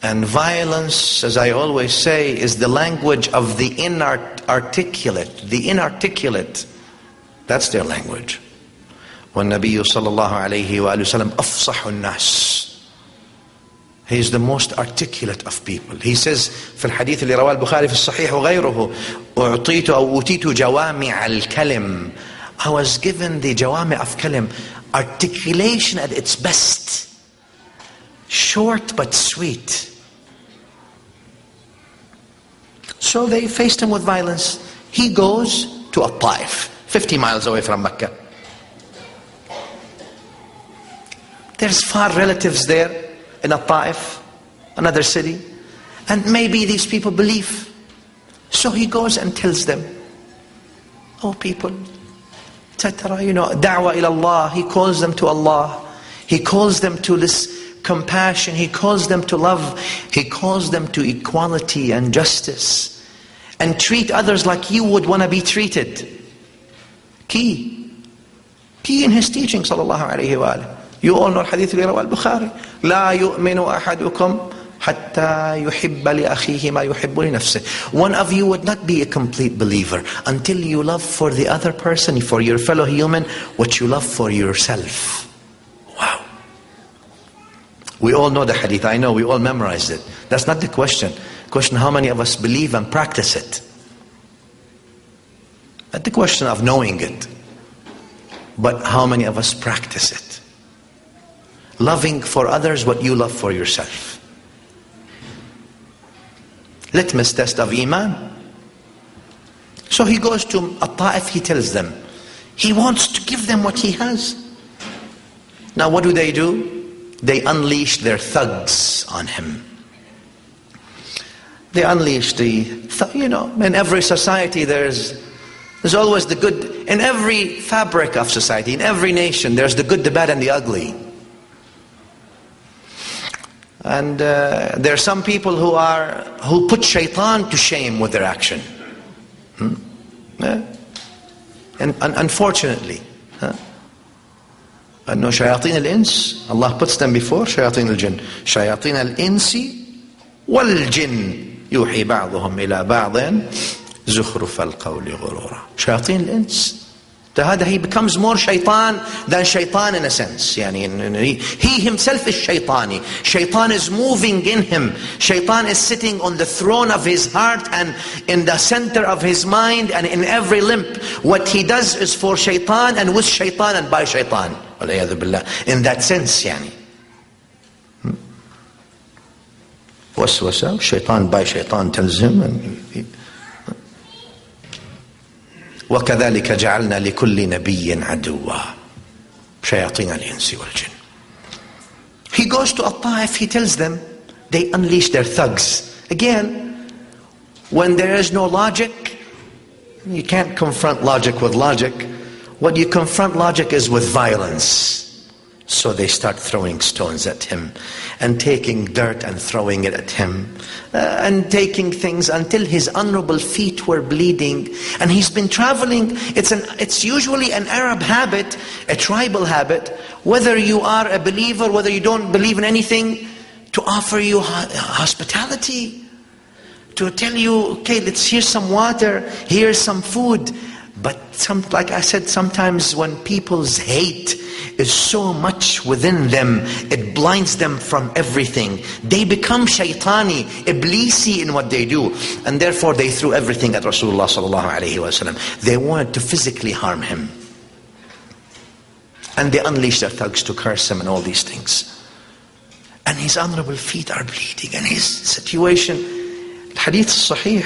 And violence, as I always say, is the language of the inarticulate. The inarticulate, that's their language. وَالنَّبِيُّ صَلَّى اللَّهُ عَلَيْهِ وَآلِهِ وَسَلَّمَ أَفْصَحُ النَّاسِ. He is the most articulate of people. He says في الحديث اللي رواه البخاري في الصحيح وغيره أعطيت أو أوتيت جوامع الكلم. I was given the جوامع of كلم, articulation at its best, short but sweet. So they faced him with violence. He goes to Al-Taif, 50 miles away from Mecca. There's far relatives there in Al-Taif, another city, and maybe these people believe. So he goes and tells them, oh people, da'wah ila Allah. He calls them to Allah. He calls them to this compassion. He calls them to love. He calls them to equality and justice. And treat others like you would want to be treated. Key in his teaching, sallallahu alayhi wa alayhi. You all know hadith اللي رواه البخاري. لا يؤمن أحدكم حتى يحب لأخيه ما يحب لنفسه. One of you would not be a complete believer until you love for the other person, for your fellow human, what you love for yourself. Wow. We all know the hadith. I know we all memorized it. That's not the question. Question, how many of us believe and practice it? Not the question of knowing it, but how many of us practice it? Loving for others what you love for yourself. Litmus test of Iman. So he goes to Al-Ta'if, he tells them. He wants to give them what he has. Now what do? They unleash their thugs on him. They unleash in every society there's always the good. In every fabric of society, in every nation, there's the good, the bad, and the ugly. And there are some people who put shaitan to shame with their action. Yeah. And unfortunately, أنه شياطين الإنس, Allah puts them before شياطين الجن. شياطين الإنس والجن يوحي بعضهم إلى بعض زخرف القول غرورا. شياطين الإنس. هذا he becomes more shaitan than shaitan in a sense. He himself is shaitani. Shaitan is moving in him. Shaitan is sitting on the throne of his heart and in the center of his mind and in every limb. What he does is for shaitan and with shaitan and by shaitan. In that sense وسوسة, shaitan by shaitan tells him. وكذلك جعلنا لكل نبي عدوا شياطين الإنس والجن. He goes to Al-Ta'if, he tells them, they unleash their thugs. Again, when there is no logic, you can't confront logic with logic. What you confront logic is with violence. So they start throwing stones at him and taking dirt and throwing it at him and taking things until his honorable feet were bleeding. And he's been traveling. It's usually an Arab habit, a tribal habit, whether you are a believer, whether you don't believe in anything, to offer you hospitality, to tell you, okay, here's some water, here's some food. But like I said, sometimes when people's hate is so much within them, it blinds them from everything. They become shaitani, iblisi in what they do. And therefore they threw everything at Rasulullah sallallahu alayhi wa sallam. They wanted to physically harm him. And they unleashed their thugs to curse him and all these things. And his honorable feet are bleeding. And his situation, Hadith Sahih,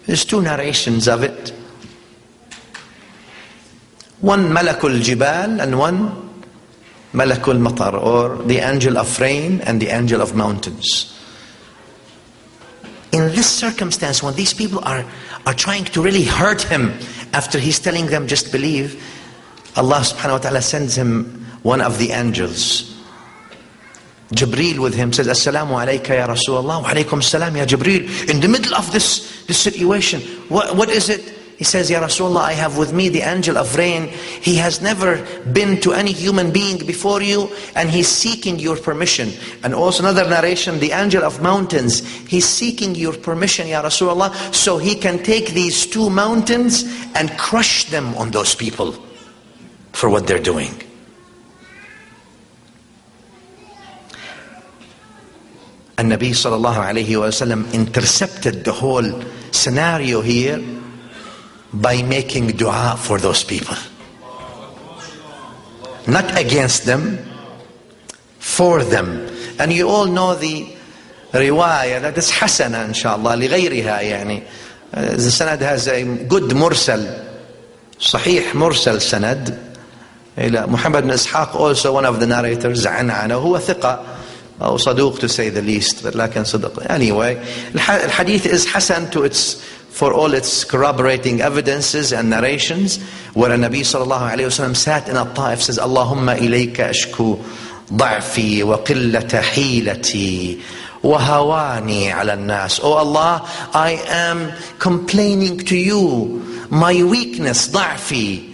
there's two narrations of it. One Malakul Jibal and one Malakul Matar, or the angel of rain and the angel of mountains. In this circumstance, when these people are trying to really hurt him, after he's telling them just believe, Allah subhanahu wa ta'ala sends him one of the angels. Jibreel with him says, Assalamu alayka ya Rasulullah, wa alaykum salam ya Jibreel. In the middle of this situation, what is it? He says, Ya Rasulullah, I have with me the angel of rain. He has never been to any human being before you, and he's seeking your permission. And also another narration, the angel of mountains, he's seeking your permission, Ya Rasulullah, so he can take these two mountains and crush them on those people for what they're doing. And Nabi sallallahu alayhi wa sallam intercepted the whole scenario here by making dua for those people. Not against them, for them. And you all know the riwayah that is hasana inshallah لغيرها يعني. The sanad has a good mursal, sahih mursal sanad. Muhammad bin Ishaq, also one of the narrators, عنعنه هو ثقة أو صدوق to say the least, but لكن صدق. Anyway, الحديث is hasan to its, for all its corroborating evidences and narrations, where a Nabi sallallahu alayhi wa sallam sat in Al-Ta'if, says, Allahumma ilayka ashku ضعفي وقلة حيلتي وهواني على الناس. Oh Allah, I am complaining to you my weakness, ضعفي.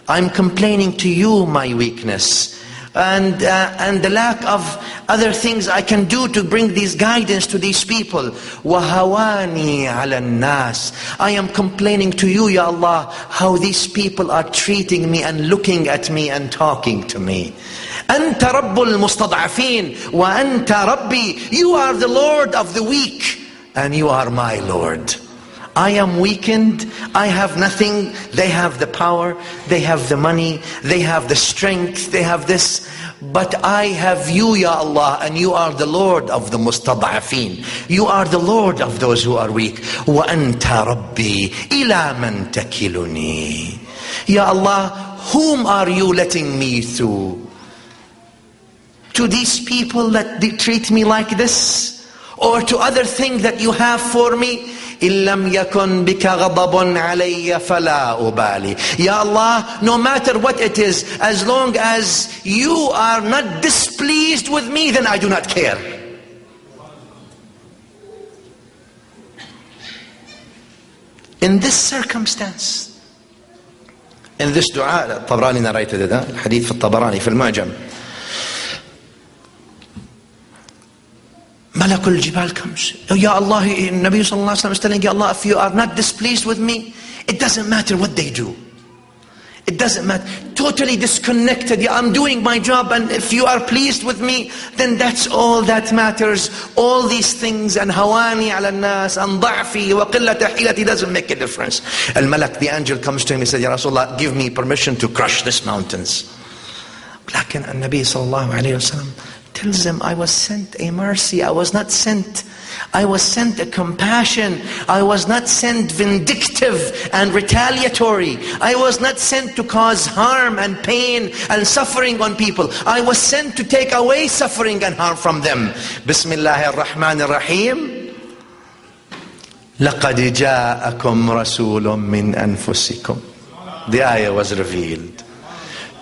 I'm complaining to you my weakness. And the lack of other things I can do to bring these guidance to these people. وَهَوَانِي عَلَى النَّاسِ. I am complaining to you, Ya Allah, how these people are treating me and looking at me and talking to me. أَنْتَ رَبُّ الْمُسْتَضْعَفِينَ وَأَنْتَ رَبِّي. You are the Lord of the weak, and you are my Lord. I am weakened, I have nothing, they have the power, they have the money, they have the strength, they have this, but I have you, Ya Allah, and you are the Lord of the mustad'afin. You are the Lord of those who are weak. وَأَنْتَ رَبِّي إِلَى مَنْ تَكِلُنِي. Ya Allah, whom are you letting me through? To these people that they treat me like this? Or to other things that you have for me? إِن لَمْ يَكُنْ بِكَ غَضَبٌ عَلَيَّ فَلَا أُبَالِي. Ya Allah, no matter what it is, as long as you are not displeased with me, then I do not care. In this circumstance, in this dua, Tabarani narrated it, hadith في الطبراني في المعجم. Malakul Jibal comes. Oh, Ya Allah, Nabi sallallahu alaihi wasallam is telling, Ya Allah, if you are not displeased with me, it doesn't matter what they do. It doesn't matter. Totally disconnected. Yeah, I'm doing my job, and if you are pleased with me, then that's all that matters. All these things, and hawani ala nas, and ضعفي وقلة حيلتي, doesn't make a difference. Al-Malak, the angel, comes to him. He said, Ya Rasulullah, give me permission to crush these mountains. Lakin Nabi sallallahu alayhi wasallam tells them, I was sent a mercy. I was not sent a compassion. I was not sent vindictive and retaliatory. I was not sent to cause harm and pain and suffering on people. I was sent to take away suffering and harm from them. Bismillahir Rahmanir Rahim. لَقَدْ جَاءَكُمْ رَسُولٌ مِّنْ أَنفُسِكُمْ. The ayah was revealed.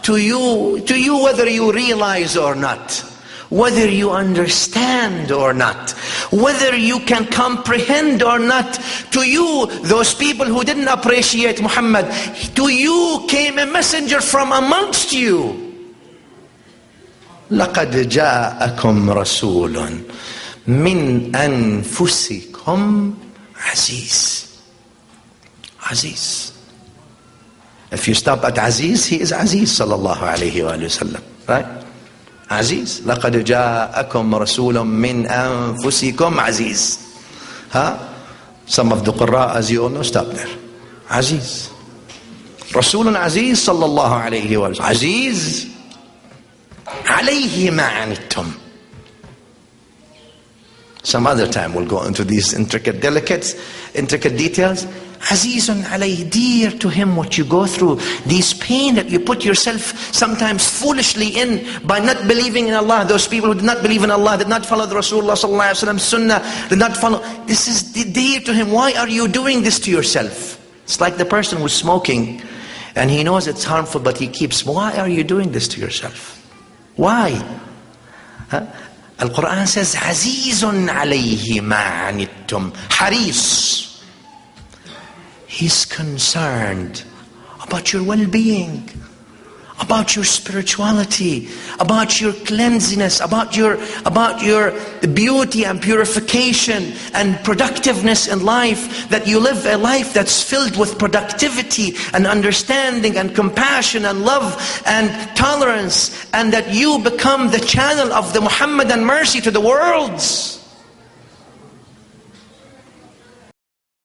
To you whether you realize or not, whether you understand or not, whether you can comprehend or not, to you, those people who didn't appreciate Muhammad, to you came a messenger from amongst you. لَقَدْ جَاءَكُمْ رَسُولٌ مِّنْ أَنفُسِكُمْ عَزِيزٌ. Aziz. If you stop at Aziz, he is Aziz sallallahu alayhi wa sallam. Right? Aziz. لَقَدْ جَاءَكُمْ رَسُولٌ مِّنْ أَنفُسِكُمْ عَزِيزٌ. Some of the Qurra, as you all know, stop there. Aziz. Rasulun Aziz sallallahu alayhi wa sallam. Aziz. عَلَيْهِ مَا عَنِتُّمْ. Some other time we'll go into these intricate details. Azizun alayhi, dear to him what you go through, these pain that you put yourself sometimes foolishly in by not believing in Allah. Those people who did not believe in Allah, did not follow the Rasulullah sallallahu alaihi wasallam sunnah, did not follow. This is dear to him. Why are you doing this to yourself? It's like the person who's smoking and he knows it's harmful, but he keeps. Why are you doing this to yourself? Why? Al-Quran says, Azizun alayhi ma anittum. Haris. He's concerned about your well-being, about your spirituality, about your cleanliness, about your beauty and purification and productiveness in life, that you live a life that's filled with productivity and understanding and compassion and love and tolerance, and that you become the channel of the Muhammadan mercy to the worlds.